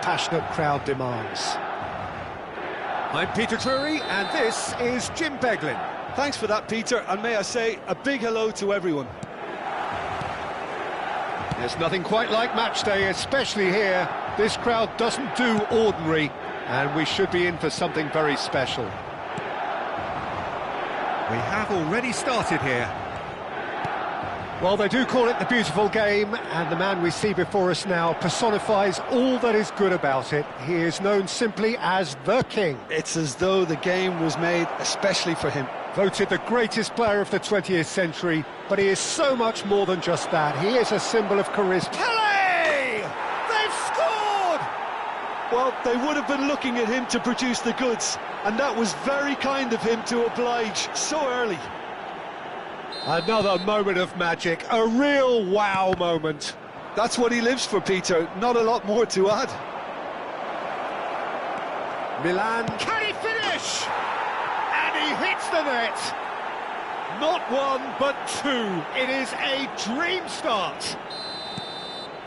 passionate crowd demands. I'm Peter Drury, and this is Jim Beglin. Thanks for that, Peter, and may I say a big hello to everyone. There's nothing quite like match day, especially here. This crowd doesn't do ordinary, and we should be in for something very special. We have already started here. Well, they do call it the beautiful game, and the man we see before us now personifies all that is good about it. He is known simply as the King. It's as though the game was made especially for him. Voted the greatest player of the 20th century, but he is so much more than just that. He is a symbol of charisma. Pelé! They've scored! Well, they would have been looking at him to produce the goods, and that was very kind of him to oblige so early. Another moment of magic, a real wow moment. That's what he lives for, Peter, not a lot more to add. Milan, can he finish? And he hits the net. Not one, but two. It is a dream start.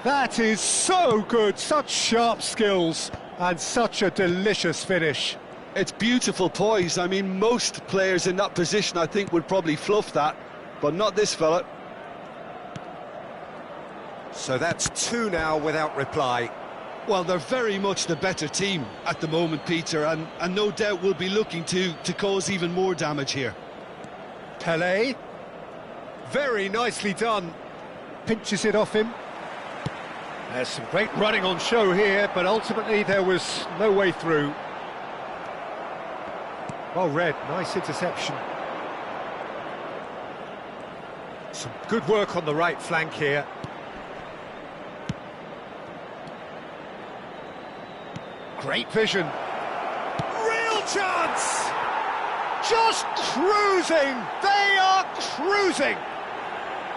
That is so good, such sharp skills, and such a delicious finish. It's beautiful poise. I mean, most players in that position, I think, would probably fluff that. But not this fella. So that's two now without reply. Well, they're very much the better team at the moment, Peter, and no doubt will be looking to cause even more damage here. Pelé. Very nicely done. Pinches it off him. There's some great running on show here, but ultimately there was no way through. Well read, nice interception. Some good work on the right flank here. Great vision. Real chance! Just cruising! They are cruising!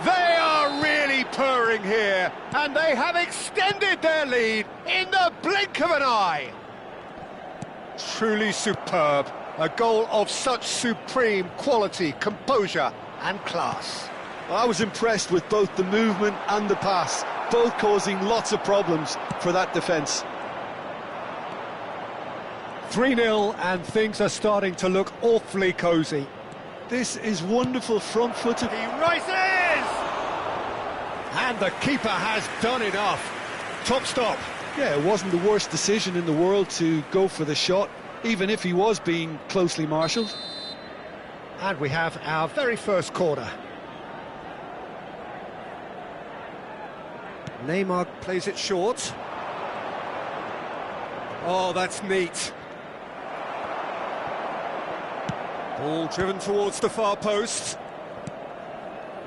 They are really purring here, and they have extended their lead in the blink of an eye. Truly superb. A goal of such supreme quality, composure and class. I was impressed with both the movement and the pass, both causing lots of problems for that defence. 3-0 and things are starting to look awfully cosy. This is wonderful front-footed. He rises! And the keeper has done enough. Top stop. Yeah, it wasn't the worst decision in the world to go for the shot, even if he was being closely marshalled. And we have our very first corner. Neymar plays it short. Oh, that's neat. Ball driven towards the far post.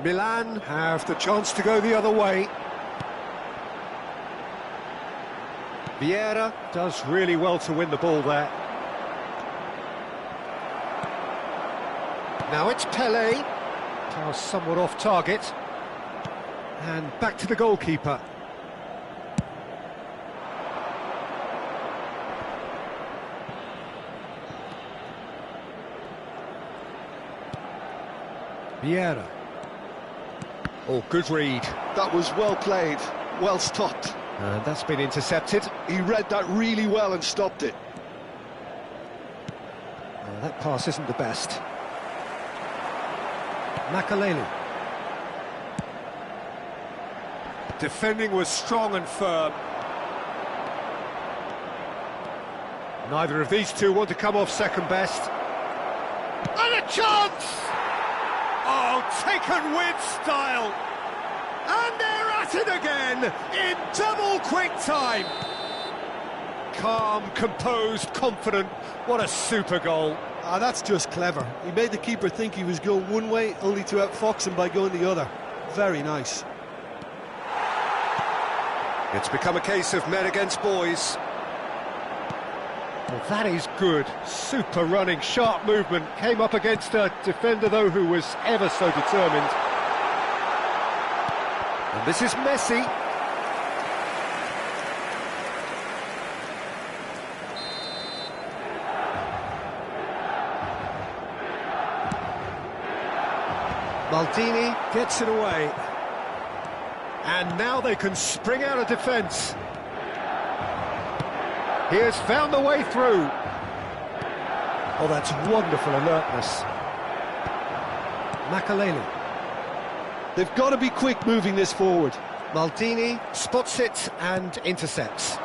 Milan have the chance to go the other way. Vieira does really well to win the ball there. Now it's Pelé. Pass somewhat off target. And back to the goalkeeper. Vieira. Oh, good read. That was well played, well stopped. And that's been intercepted. He read that really well and stopped it. That pass isn't the best. Makaleli. Defending was strong and firm. Neither of these two want to come off second best. And a chance! Oh, taken with style! And they're at it again, in double quick time! Calm, composed, confident, what a super goal. That's just clever. He made the keeper think he was going one way, only to outfox him by going the other. Very nice. It's become a case of men against boys. Well, that is good. Super running, sharp movement. Came up against a defender, though, who was ever so determined. And this is Messi. Maldini gets it away. And now they can spring out of defence. He has found the way through. Oh, that's wonderful alertness. Makaleli. They've got to be quick moving this forward. Maldini spots it and intercepts.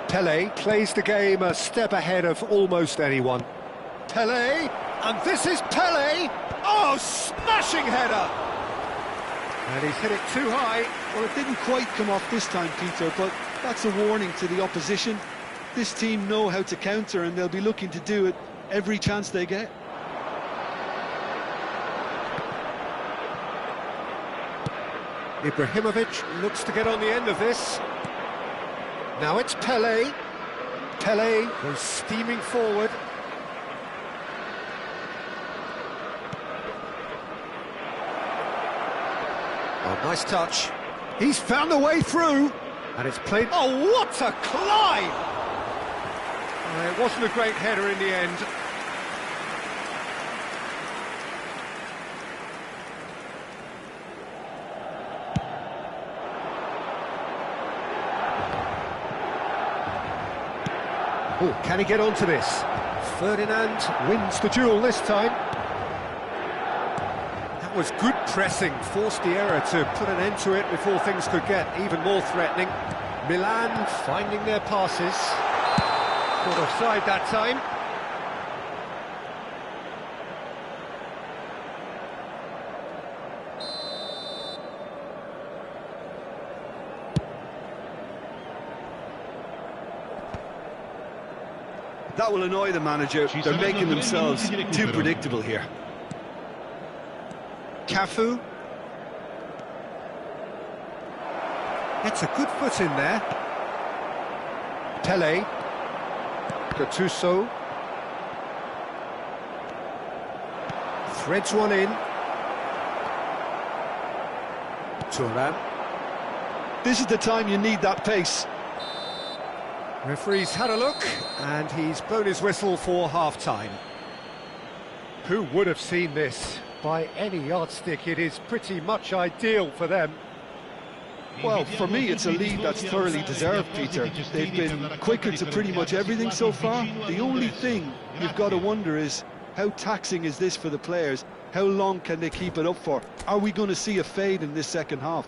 Pele plays the game a step ahead of almost anyone. Pele, and this is Pele! Oh, smashing header! And he's hit it too high. Well, it didn't quite come off this time, Peter, but that's a warning to the opposition. This team know how to counter, and they'll be looking to do it every chance they get. Ibrahimovic looks to get on the end of this. Now it's Pele. Pele goes steaming forward. Oh, nice touch. He's found a way through. And it's played... Oh, what a climb! It wasn't a great header in the end. Oh, can he get onto this? Ferdinand wins the duel this time. That was good pressing, forced the error to put an end to it before things could get even more threatening. Milan finding their passes. Caught offside that time. That will annoy the manager. They're making themselves too predictable here. Cafu. Gets a good foot in there. Pele. Gattuso. Threads one in. Thuram. This is the time you need that pace. Referee's had a look, and he's blown his whistle for half-time. Who would have seen this? By any yardstick, it is pretty much ideal for them. Well, for me, it's a lead that's thoroughly deserved, Peter. They've been quicker to pretty much everything so far. The only thing you've got to wonder is, how taxing is this for the players? How long can they keep it up for? Are we going to see a fade in this second half?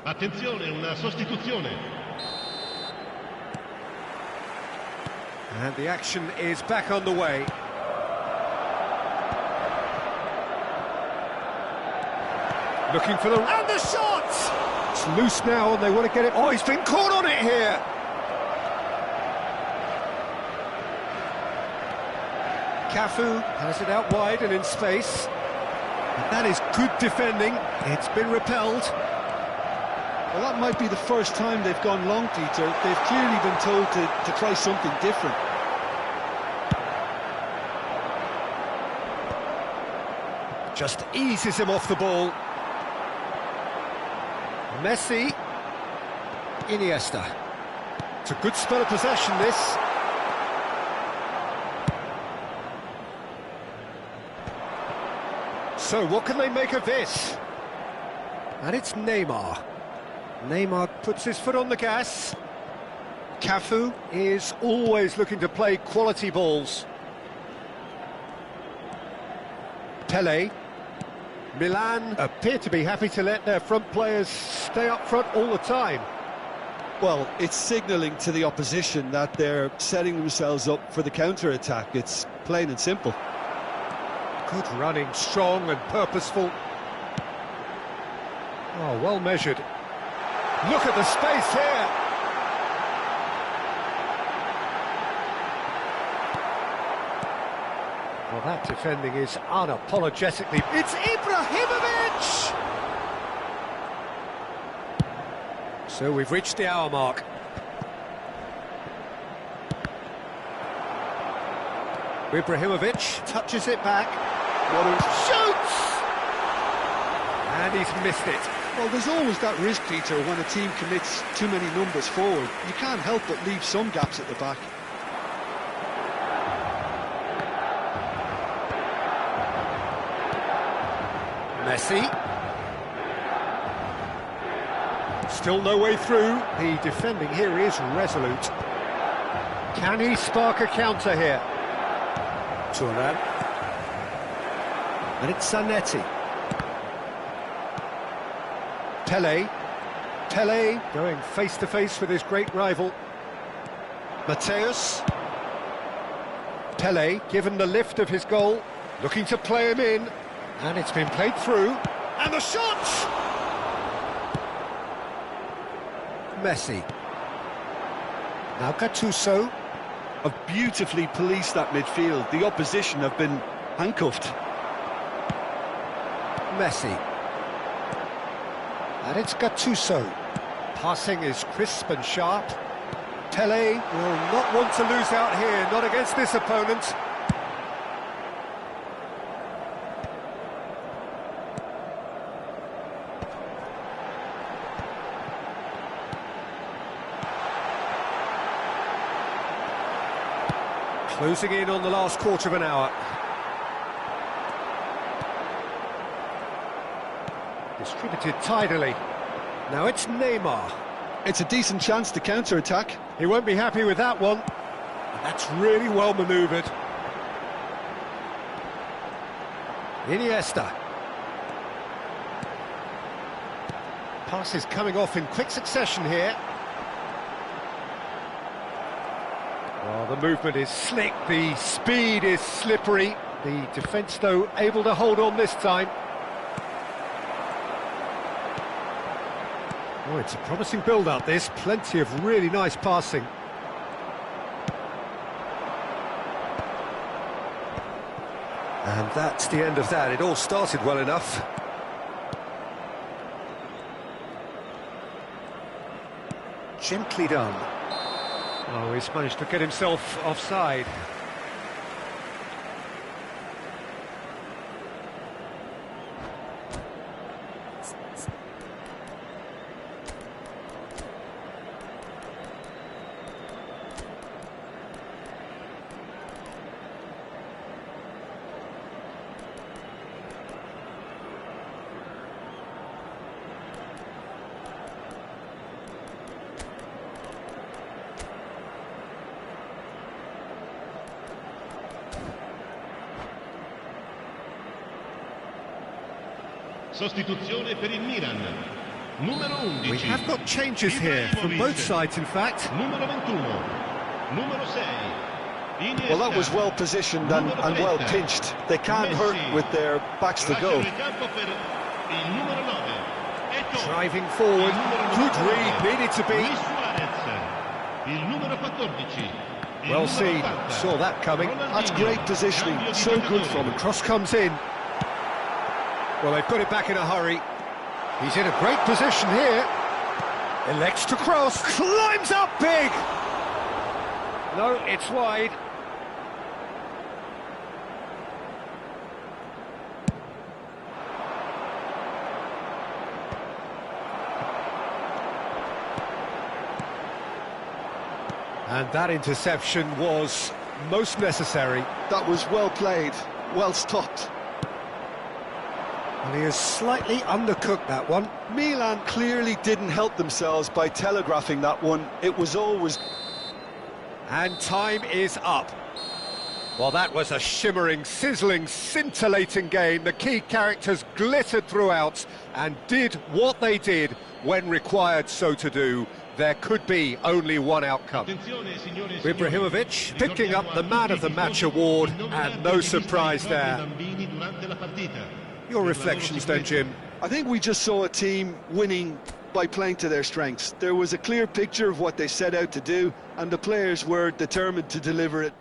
Attenzione, una sostituzione. And the action is back on the way. Looking for the... And the shot! It's loose now and they want to get it... Oh, he's been caught on it here! Cafu has it out wide and in space. And that is good defending. It's been repelled. Well, that might be the first time they've gone long, Peter. They've clearly been told to try something different. Just eases him off the ball. Messi. Iniesta. It's a good spell of possession, this. So, what can they make of this? And it's Neymar. Neymar puts his foot on the gas. Cafu is always looking to play quality balls. Pele. Milan appear to be happy to let their front players stay up front all the time. Well, it's signalling to the opposition that they're setting themselves up for the counter-attack. It's plain and simple. Good running, strong and purposeful. Oh, well measured. Look at the space here. Well, that defending is unapologetically... It's Ibrahimovic! So we've reached the hour mark. Ibrahimovic touches it back. Shoots! And he's missed it. Well, there's always that risk, Peter, when a team commits too many numbers forward. You can't help but leave some gaps at the back. Messi. Still no way through. The defending here is resolute. Can he spark a counter here? Turan. And it's Zanetti. Pele going face-to-face with his great rival. Mateus. Pele, given the lift of his goal, looking to play him in. And it's been played through. And the shot! Messi. Now Gattuso. Have beautifully policed that midfield. The opposition have been handcuffed. Messi. And it's Gattuso. Passing is crisp and sharp. Pele will not want to lose out here, not against this opponent. Closing in on the last quarter of an hour. Distributed tidily. Now it's Neymar. It's a decent chance to counter-attack. He won't be happy with that one. That's really well manoeuvred. Iniesta. Passes coming off in quick succession here. Well, the movement is slick, the speed is slippery. The defence, though, able to hold on this time. Oh, it's a promising build-up, this. Plenty of really nice passing. And that's the end of that. It all started well enough. Gently done. Oh, he's managed to get himself offside. Sostituzione per il Milan. Numero 11. We have got changes here from both sides, in fact. Numero 21. Numero 6. Iniesta. Well, that was well positioned and well pinched. They can't hurt with their backs to go. Driving forward, good read, needed to be. Well seen, saw that coming. That's great positioning, so good from him. Cross comes in. Well, they've got it back in a hurry. He's in a great position here. Elects to cross, climbs up big. No, it's wide. And that interception was most necessary. That was well played, well stopped. And he has slightly undercooked that one. Milan clearly didn't help themselves by telegraphing that one. It was always... And time is up. Well, that was a shimmering, sizzling, scintillating game. The key characters glittered throughout and did what they did when required so to do. There could be only one outcome. Ibrahimovic picking up the Man of the Match award, and no surprise there. Your reflections then, Jim? I think we just saw a team winning by playing to their strengths. There was a clear picture of what they set out to do, and the players were determined to deliver it.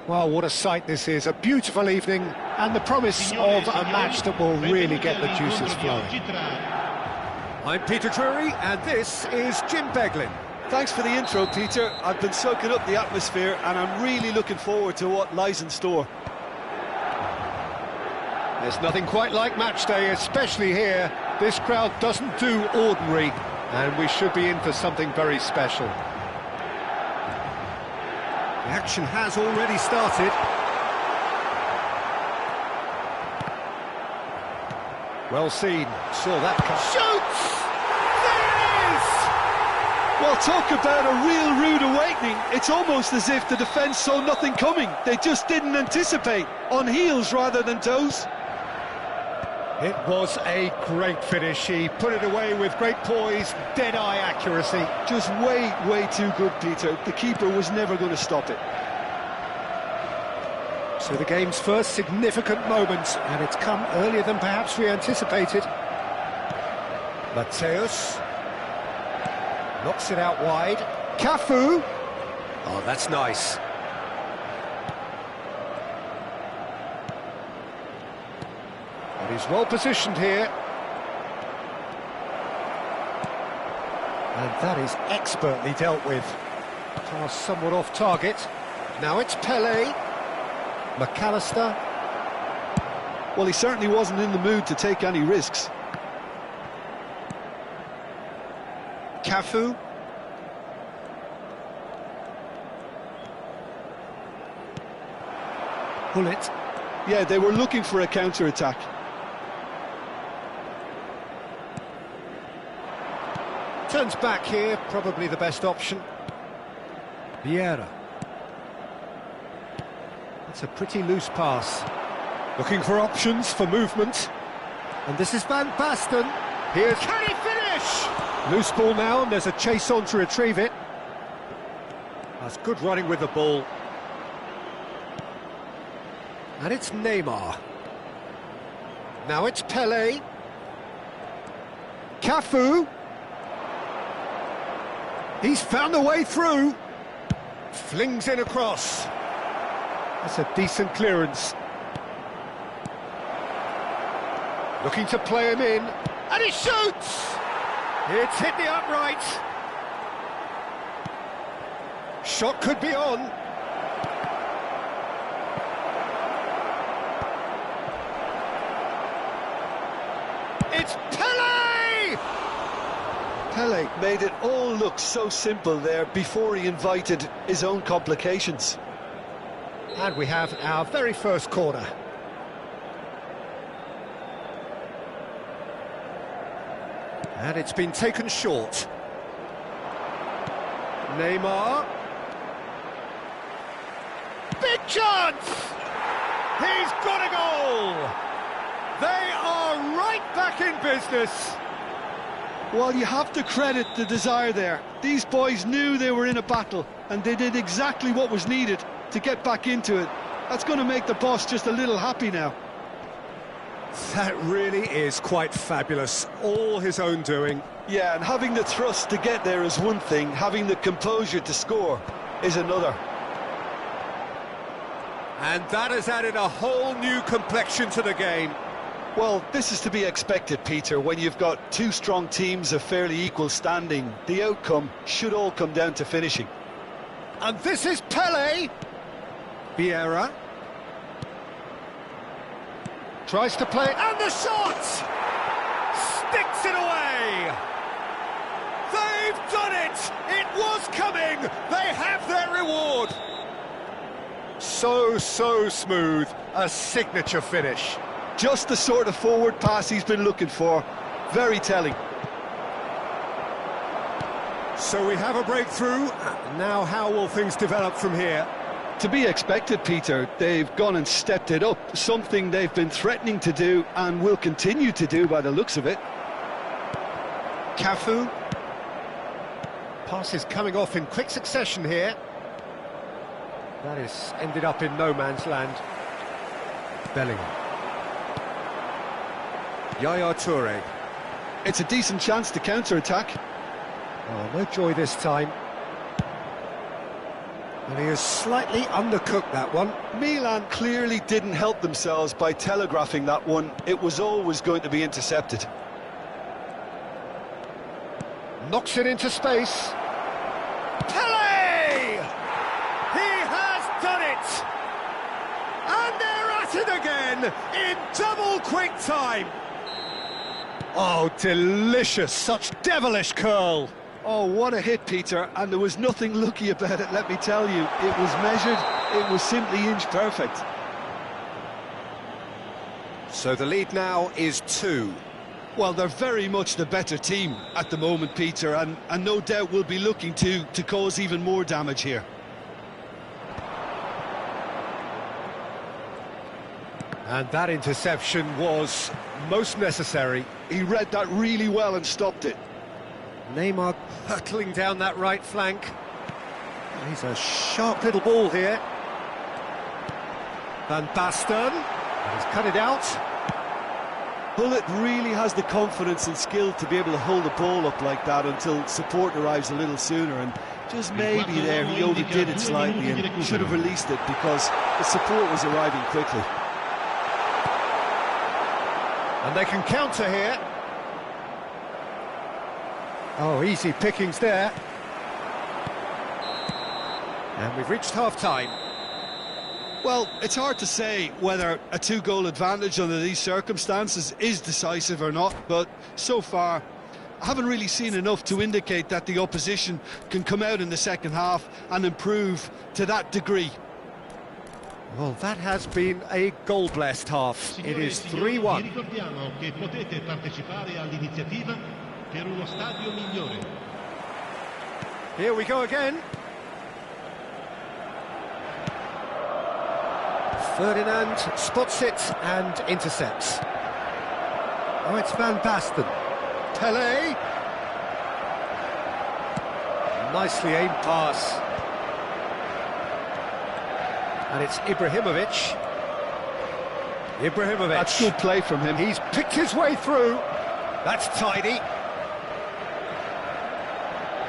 Well, what a sight this is, a beautiful evening, and the promise of a match that will really get the juices flowing. I'm Peter Drury, and this is Jim Beglin. Thanks for the intro, Peter. I've been soaking up the atmosphere, and I'm really looking forward to what lies in store. There's nothing quite like match day, especially here. This crowd doesn't do ordinary, and we should be in for something very special. The action has already started. Well seen, saw that come. Shoots! There it is! Well, talk about a real rude awakening. It's almost as if the defence saw nothing coming. They just didn't anticipate, on heels rather than toes. It was a great finish. He put it away with great poise, dead-eye accuracy. Just way too good, Peter. The keeper was never going to stop it. So the game's first significant moment, and it's come earlier than perhaps we anticipated. Mateus knocks it out wide. Cafu. Oh, that's nice. And he's well positioned here. And that is expertly dealt with. Pass somewhat off target. Now it's Pelé. McAllister. Well, he certainly wasn't in the mood to take any risks. Cafu. Bullet. Yeah, they were looking for a counter-attack. Turns back here, probably the best option. Vieira. It's a pretty loose pass. Looking for options for movement. And this is Van Basten. Here's... Can he finish? Loose ball now, and there's a chase on to retrieve it. That's good running with the ball. And it's Neymar. Now it's Pelé. Cafu. He's found a way through. Flings in across. That's a decent clearance. Looking to play him in. And he shoots! It's hit the upright. Shot could be on. It's Pelé! Pelé made it all look so simple there before he invited his own complications. And we have our very first corner. And it's been taken short. Neymar. Big chance! He's got a goal! They are right back in business. Well, you have to credit the desire there. These boys knew they were in a battle, and they did exactly what was needed to get back into it. That's going to make the boss just a little happy now. That really is quite fabulous. All his own doing. Yeah, and having the thrust to get there is one thing. Having the composure to score is another. And that has added a whole new complexion to the game. Well, this is to be expected, Peter. When you've got two strong teams of fairly equal standing, the outcome should all come down to finishing. And this is Pelé. Vieira. Tries to play, and the shot! Sticks it away! They've done it! It was coming! They have their reward! So smooth. A signature finish. Just the sort of forward pass he's been looking for. Very telling. So we have a breakthrough. Now how will things develop from here? To be expected, Peter. They've gone and stepped it up, something they've been threatening to do and will continue to do by the looks of it. Cafu. Pass is coming off in quick succession here. That is ended up in no man's land. Bellingham. Yaya Toure. It's a decent chance to counter-attack. Oh, no joy this time. And he has slightly undercooked that one. Milan clearly didn't help themselves by telegraphing that one. It was always going to be intercepted. Knocks it into space. Pele! He has done it! And they're at it again in double quick time. Oh, delicious, such devilish curl. Oh, what a hit, Peter, and there was nothing lucky about it, let me tell you. It was measured, it was simply inch perfect. So the lead now is 2. Well, they're very much the better team at the moment, Peter, and no doubt will be looking to cause even more damage here. And that interception was most necessary. He read that really well and stopped it. Neymar hurtling down that right flank. He's a sharp little ball here. Van Basten. He's cut it out. Bullet really has the confidence and skill to be able to hold the ball up like that until support arrives a little sooner, and just maybe there he overdid it slightly and should have released it because the support was arriving quickly. And they can counter here. Oh, easy pickings there. And we've reached half-time. Well, it's hard to say whether a 2-goal advantage under these circumstances is decisive or not, but so far I haven't really seen enough to indicate that the opposition can come out in the second half and improve to that degree. Well, that has been a goal-blessed half. It is 3-1. Here we go again. Ferdinand spots it and intercepts. Oh, it's Van Basten. Pele. Nicely aimed pass. And it's Ibrahimovic. That's good play from him. He's picked his way through. That's tidy.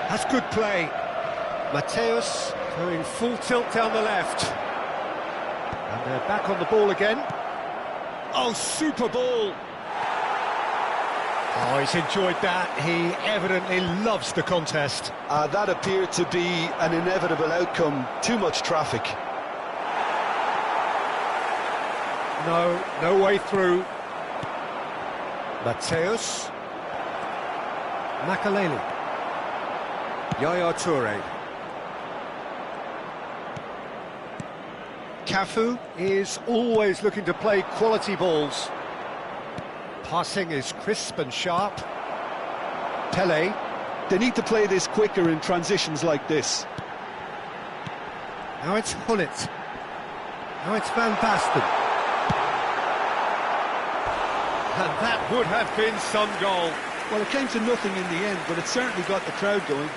That's good play. Mateus going full tilt down the left. And they're back on the ball again. Oh, super ball. Oh, he's enjoyed that. He evidently loves the contest. That appeared to be an inevitable outcome. Too much traffic. No way through. Mateus. Makaleli. Yaya Toure. Cafu is always looking to play quality balls. Passing is crisp and sharp. Pele. They need to play this quicker in transitions like this. Now it's Hullet. Now it's Van Basten. And that would have been some goal. Well, it came to nothing in the end, but it certainly got the crowd going.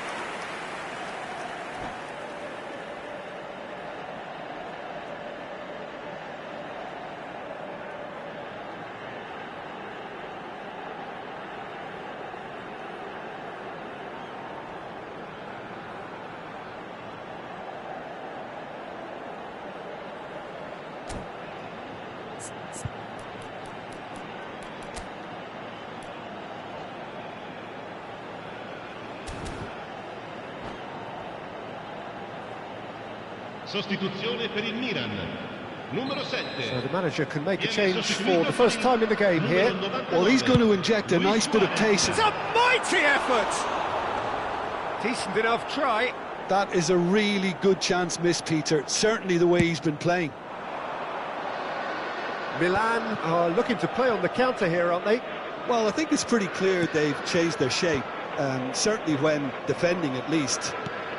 Sostituzione per il Milan. Numero 7. So the manager can make a change for the first time in the game here. Well, he's going to inject a nice bit of pace. It's a mighty effort! Decent enough try. That is a really good chance missed, Peter. Certainly the way he's been playing. Milan are looking to play on the counter here, aren't they? Well, I think it's pretty clear they've changed their shape, certainly when defending at least,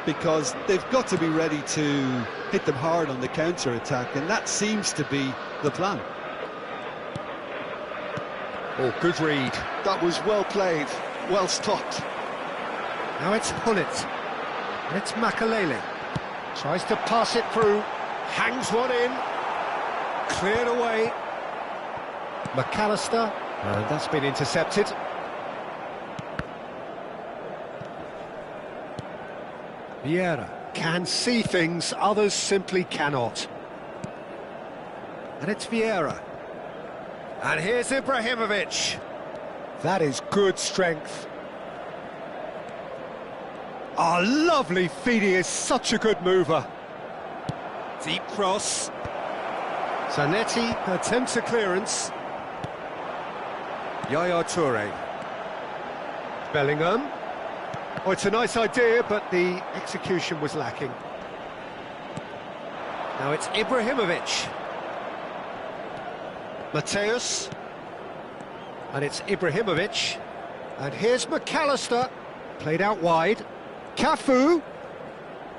because they've got to be ready to hit them hard on the counter-attack, and that seems to be the plan. Oh, good read. That was well played, well stopped. Now it's Hullet. And it's Makaleli. Tries to pass it through. Hangs one in. Cleared away. McAllister. And that's been intercepted. Vieira. can see things others simply cannot. And it's Vieira. And here's Ibrahimovic. That is good strength. Oh, lovely feed, he is such a good mover. Deep cross. Zanetti attempts a clearance. Yaya Toure. Bellingham. Oh, it's a nice idea, but the execution was lacking. Now it's Ibrahimovic. Mateus. And it's Ibrahimovic. And here's McAllister. Played out wide. Cafu.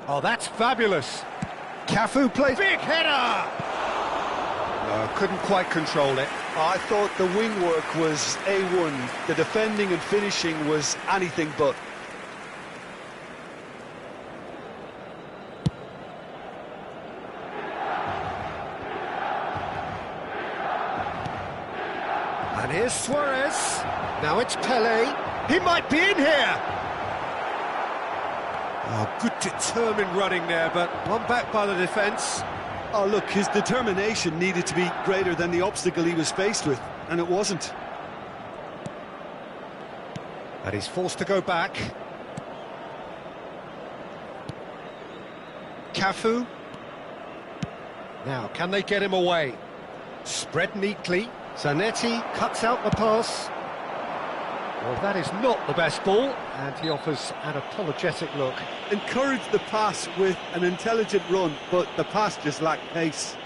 Oh, that's fabulous. Cafu plays... Big header! No, couldn't quite control it. I thought the wing work was A1. The defending and finishing was anything but. And here's Suarez. Now it's Pele. He might be in here. Oh, good determined running there, but one back by the defence. Oh, look, his determination needed to be greater than the obstacle he was faced with, and it wasn't. And he's forced to go back. Cafu. Now, can they get him away? Spread neatly. Zanetti cuts out the pass. Well, that is not the best ball, and he offers an apologetic look. Encouraged the pass with an intelligent run, but the pass just lacked pace.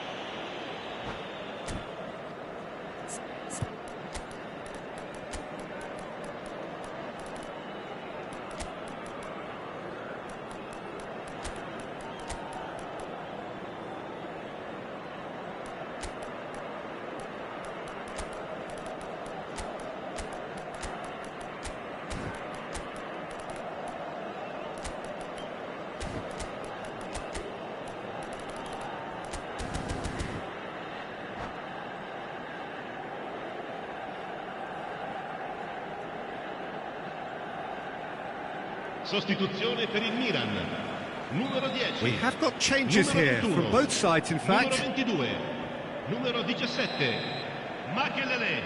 Sostituzione per il Milan. Numero 10. We have got changes here from both sides, in fact. Numero 22. Numero 17. Makelele.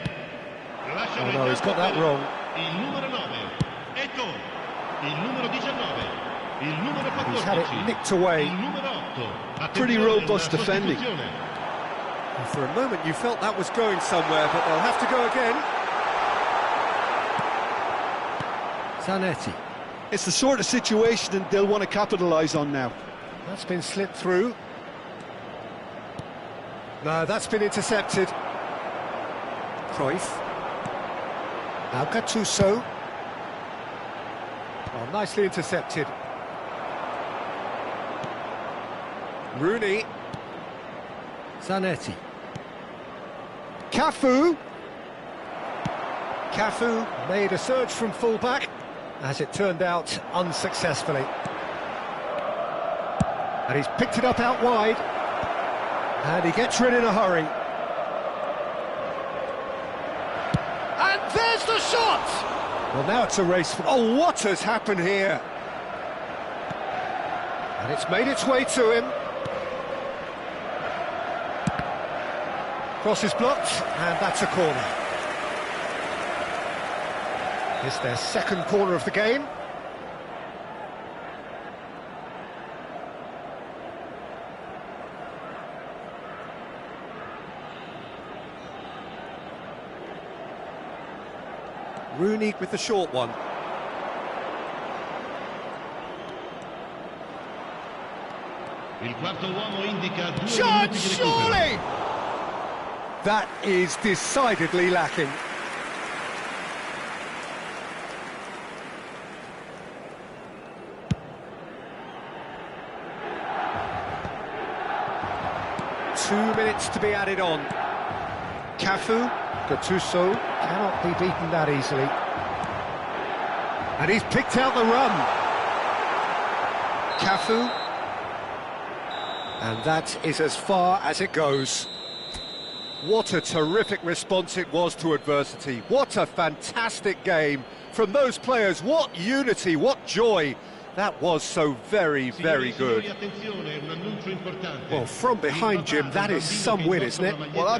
Oh no, he's got that wrong. Il numero 9. Ecco. Il numero 19. Il numero 14. He's had it nicked away. Il numero 8. Pretty robust defending. And for a moment you felt that was going somewhere, but they'll have to go again. Zanetti. It's the sort of situation that they'll want to capitalise on now. That's been slipped through. No, that's been intercepted. Cruyff. Now Gattuso. Oh, nicely intercepted. Rooney. Zanetti. Cafu. Cafu made a surge from full-back. As it turned out, unsuccessfully. And he's picked it up out wide. And he gets rid in a hurry. And there's the shot! Well, now it's a race for... Oh, what has happened here? And it's made its way to him. Cross is blocked, and that's a corner. It's their second corner of the game. Rooney with the short one. Il quarto uomo indica 2 Shot, minuti di recupero. surely! That is decidedly lacking. Two minutes to be added on. Cafu, Gattuso cannot be beaten that easily. And he's picked out the run. Cafu. And that is as far as it goes. What a terrific response it was to adversity. What a fantastic game from those players. What unity, what joy. That was so very, very good. Attenzione, un annuncio importante. Well, from behind, Jim, that is some win, isn't it? Well,